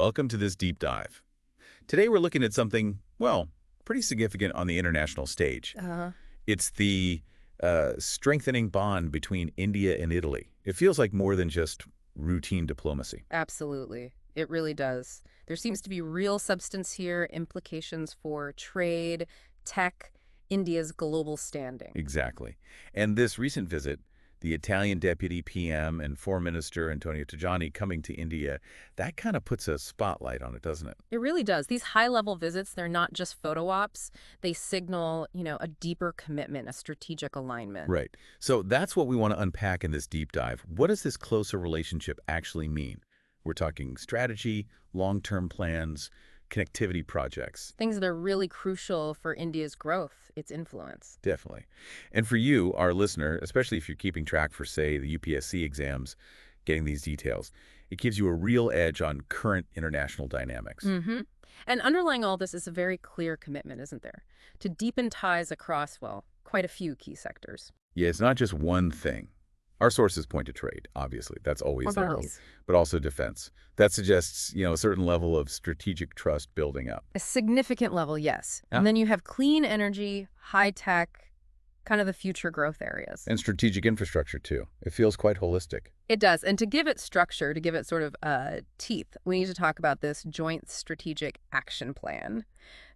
welcome to this deep dive. Today we're looking at something, well, pretty significant on the international stage. It's the strengthening bond between India and Italy. It feels like more than just routine diplomacy. Absolutely. It really does. There seems to be real substance here, implications for trade, tech, India's global standing. Exactly. And this recent visit, the Italian Deputy PM and Foreign Minister Antonio Tajani coming to India, that kind of puts a spotlight on it, doesn't it? It really does. These high-level visits, they're not just photo ops. They signal, a deeper commitment, a strategic alignment. Right. So that's what we want to unpack in this deep dive. What does this closer relationship actually mean? We're talking strategy, long-term plans, connectivity projects. Things that are really crucial for India's growth, its influence. Definitely. And for you, our listener, especially if you're keeping track for, say, the UPSC exams, getting these details, it gives you a real edge on current international dynamics. And underlying all this is a very clear commitment, isn't there? To deepen ties across, well, quite a few key sectors. Yeah, it's not just one thing. Our sources point to trade, obviously. That's always there. But also defense. That suggests, a certain level of strategic trust building up. A significant level, yes. Yeah. And then you have clean energy, high tech, kind of the future growth areas. And strategic infrastructure, too. It feels quite holistic. It does. And to give it structure, to give it sort of teeth, we need to talk about this Joint Strategic Action Plan,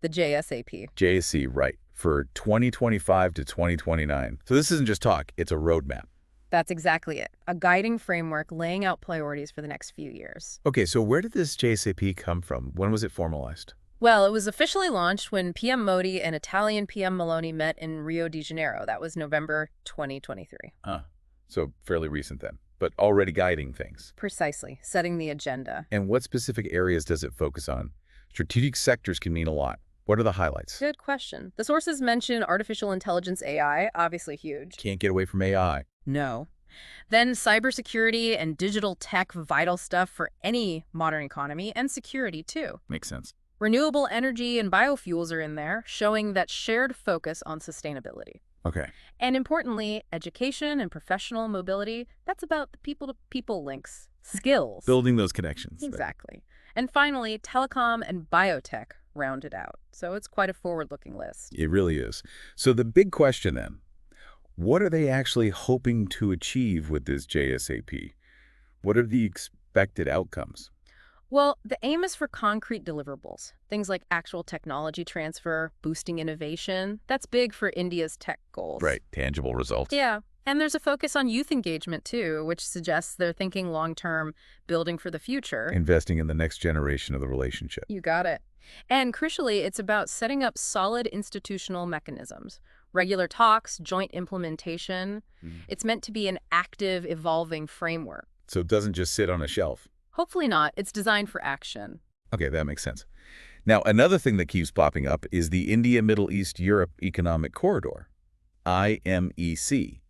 the JSAP. JSC, right, for 2025 to 2029. So this isn't just talk, it's a roadmap. That's exactly it. A guiding framework laying out priorities for the next few years. Okay, so where did this JSAP come from? When was it formalized? Well, it was officially launched when PM Modi and Italian PM Meloni met in Rio de Janeiro. That was November 2023. So fairly recent then, but already guiding things. Precisely, setting the agenda. And what specific areas does it focus on? Strategic sectors can mean a lot. What are the highlights? Good question. The sources mention artificial intelligence, AI, obviously huge. Can't get away from AI. No. Then cybersecurity and digital tech, vital stuff for any modern economy, and security too. Makes sense. Renewable energy and biofuels are in there, showing that shared focus on sustainability. Okay. And importantly, education and professional mobility, that's about the people-to-people links, skills. Building those connections. Exactly. And finally, telecom and biotech rounded out. So it's quite a forward-looking list. It really is. So the big question then, what are they actually hoping to achieve with this JSAP? What are the expected outcomes? Well, the aim is for concrete deliverables, things like actual technology transfer, boosting innovation. That's big for India's tech goals. Right, tangible results. Yeah, and there's a focus on youth engagement too, which suggests they're thinking long-term, building for the future. Investing in the next generation of the relationship. You got it. And crucially, it's about setting up solid institutional mechanisms. Regular talks, joint implementation. It's meant to be an active, evolving framework. So it doesn't just sit on a shelf. Hopefully not. It's designed for action. Okay, that makes sense. Now, another thing that keeps popping up is the India-Middle East-Europe Economic Corridor, IMEC.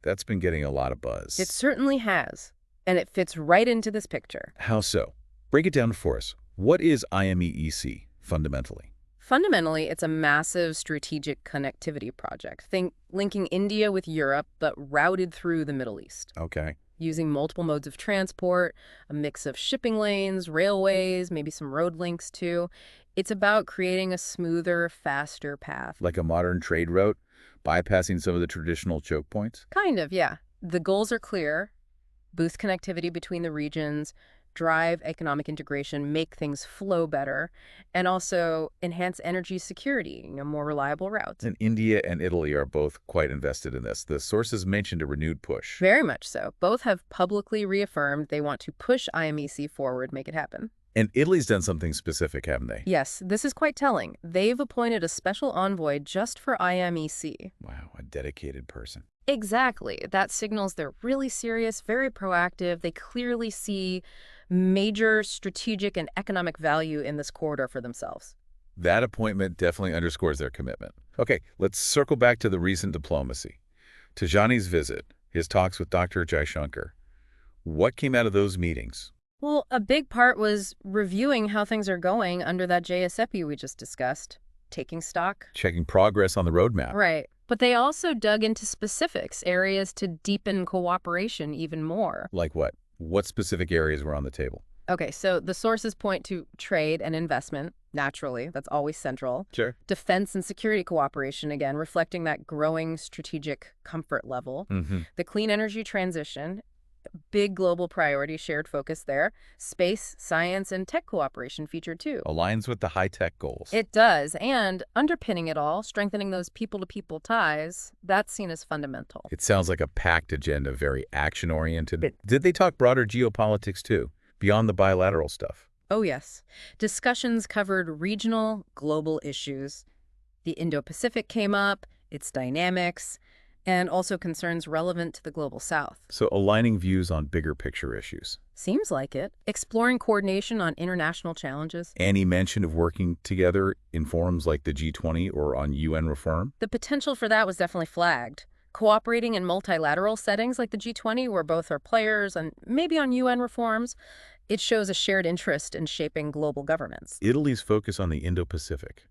That's been getting a lot of buzz. It certainly has. And it fits right into this picture. How so? Break it down for us. What is IMEC, fundamentally? Fundamentally, it's a massive strategic connectivity project. Think linking India with Europe, but routed through the Middle East. Okay. Using multiple modes of transport, a mix of shipping lanes, railways, maybe some road links too. It's about creating a smoother, faster path. Like a modern trade route, bypassing some of the traditional choke points? Kind of, yeah. The goals are clear. Boost connectivity between the regions, drive economic integration, make things flow better, and also enhance energy security, more reliable routes. And India and Italy are both quite invested in this. The sources mentioned a renewed push. Very much so. Both have publicly reaffirmed they want to push IMEC forward, make it happen. And Italy's done something specific, haven't they? Yes, this is quite telling. They've appointed a special envoy just for IMEC. Wow, a dedicated person. Exactly. That signals they're really serious, very proactive. They clearly see major strategic and economic value in this corridor for themselves. That appointment definitely underscores their commitment. Okay, let's circle back to the recent diplomacy. Tajani's visit, his talks with Dr. Jaishankar. What came out of those meetings? Well, a big part was reviewing how things are going under that JSAP we just discussed, taking stock. Checking progress on the roadmap. Right. But they also dug into specifics, areas to deepen cooperation even more. Like what? What specific areas were on the table? Okay, so the sources point to trade and investment, naturally. That's always central. Sure. Defense and security cooperation, again, reflecting that growing strategic comfort level. The clean energy transition, big global priority, shared focus there. Space, science, and tech cooperation featured too. Aligns with the high-tech goals. It does, and underpinning it all, strengthening those people-to-people ties, that's seen as fundamental. It sounds like a packed agenda, very action-oriented. Did they talk broader geopolitics too, beyond the bilateral stuff? Oh, yes. Discussions covered regional, global issues. The Indo-Pacific came up, its dynamics, and also concerns relevant to the global south. So aligning views on bigger picture issues. Seems like it. Exploring coordination on international challenges. Any mention of working together in forums like the G20 or on UN reform? The potential for that was definitely flagged. Cooperating in multilateral settings like the G20, where both are players, and maybe on UN reforms, it shows a shared interest in shaping global governments. Italy's focus on the Indo-Pacific.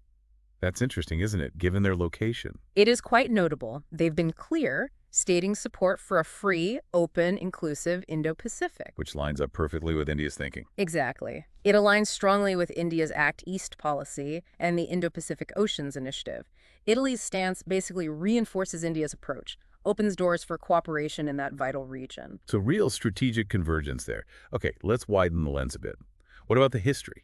That's interesting, isn't it, given their location? It is quite notable. They've been clear, stating support for a free, open, inclusive Indo-Pacific. Which lines up perfectly with India's thinking. Exactly. It aligns strongly with India's Act East policy and the Indo-Pacific Oceans Initiative. Italy's stance basically reinforces India's approach, opens doors for cooperation in that vital region. So real strategic convergence there. Okay, let's widen the lens a bit. What about the history?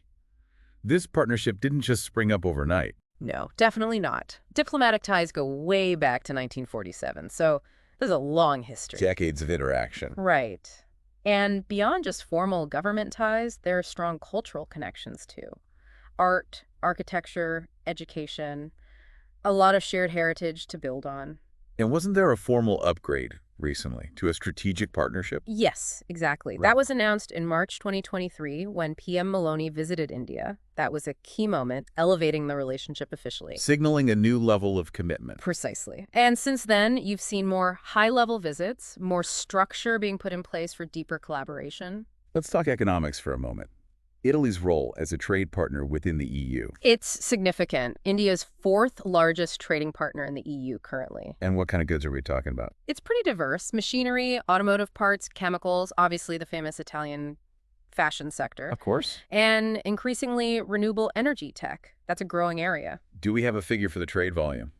This partnership didn't just spring up overnight. No, definitely not. Diplomatic ties go way back to 1947, so there's a long history. Decades of interaction. Right. And beyond just formal government ties, there are strong cultural connections too. Art, architecture, education, a lot of shared heritage to build on. And wasn't there a formal upgrade recently to a strategic partnership? Yes, exactly. Right. That was announced in March 2023 when PM Maloney visited India. That was a key moment, elevating the relationship officially. Signaling a new level of commitment. Precisely. And since then, you've seen more high-level visits, more structure being put in place for deeper collaboration. Let's talk economics for a moment. Italy's role as a trade partner within the EU. It's significant. India's fourth largest trading partner in the EU currently. And what kind of goods are we talking about? It's pretty diverse. Machinery, automotive parts, chemicals, obviously the famous Italian fashion sector. Of course. And increasingly renewable energy tech. That's a growing area. Do we have a figure for the trade volume?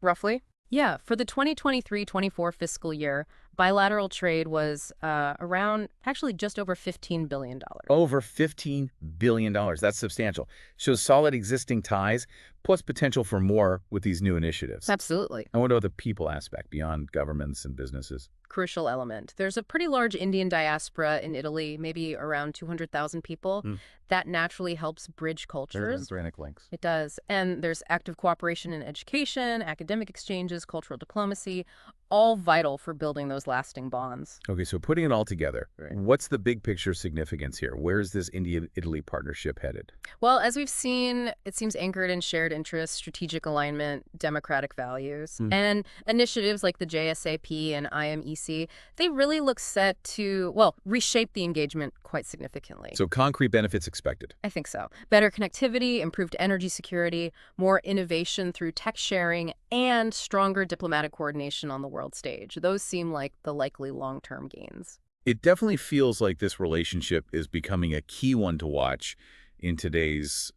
Roughly? Yeah, for the 2023-24 fiscal year, bilateral trade was around, actually just over $15 billion. Over $15 billion. That's substantial. Shows solid existing ties, plus potential for more with these new initiatives. Absolutely. And what about the people aspect beyond governments and businesses? Crucial element. There's a pretty large Indian diaspora in Italy, maybe around 200,000 people. That naturally helps bridge cultures. Transatlantic links. It does. And there's active cooperation in education, academic exchanges, cultural diplomacy, all vital for building those lasting bonds. Okay, so putting it all together, what's the big picture significance here? Where is this India-Italy partnership headed? Well, as we've seen, it seems anchored in shared interests, strategic alignment, democratic values, and initiatives like the JSAP and IMEEC, they really look set to, well, reshape the engagement quite significantly. So concrete benefits expected. I think so. Better connectivity, improved energy security, more innovation through tech sharing, and stronger diplomatic coordination on the world stage. Those seem like the likely long-term gains. It definitely feels like this relationship is becoming a key one to watch in today's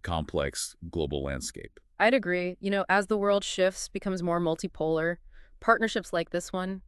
complex global landscape. I'd agree. You know, as the world shifts, becomes more multipolar, partnerships like this one,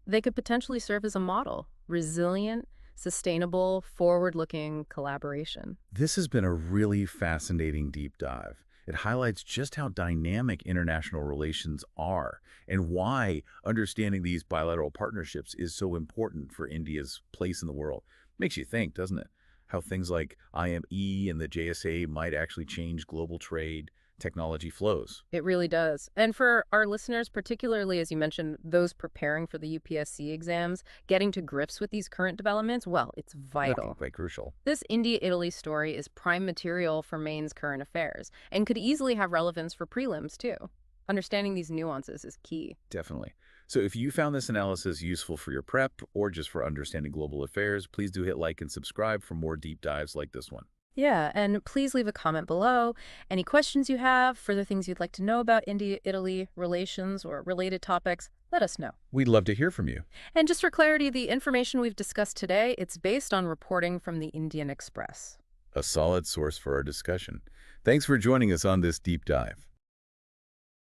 they could potentially serve as a model. Resilient, sustainable, forward-looking collaboration. This has been a really fascinating deep dive. It highlights just how dynamic international relations are and why understanding these bilateral partnerships is so important for India's place in the world. Makes you think, doesn't it? How things like IME and the JSA might actually change global trade, technology flows. It really does. And for our listeners, particularly as you mentioned, those preparing for the UPSC exams, getting to grips with these current developments, well, it's vital. Quite crucial. This India-Italy story is prime material for Maine's current affairs and could easily have relevance for prelims too. Understanding these nuances is key. Definitely. So if you found this analysis useful for your prep or just for understanding global affairs, please do hit like and subscribe for more deep dives like this one. Yeah, and please leave a comment below. Any questions you have, further things you'd like to know about India-Italy relations or related topics, Let us know. We'd love to hear from you. And just for clarity, the information we've discussed today, it's based on reporting from the Indian Express. A solid source for our discussion. Thanks for joining us on this deep dive.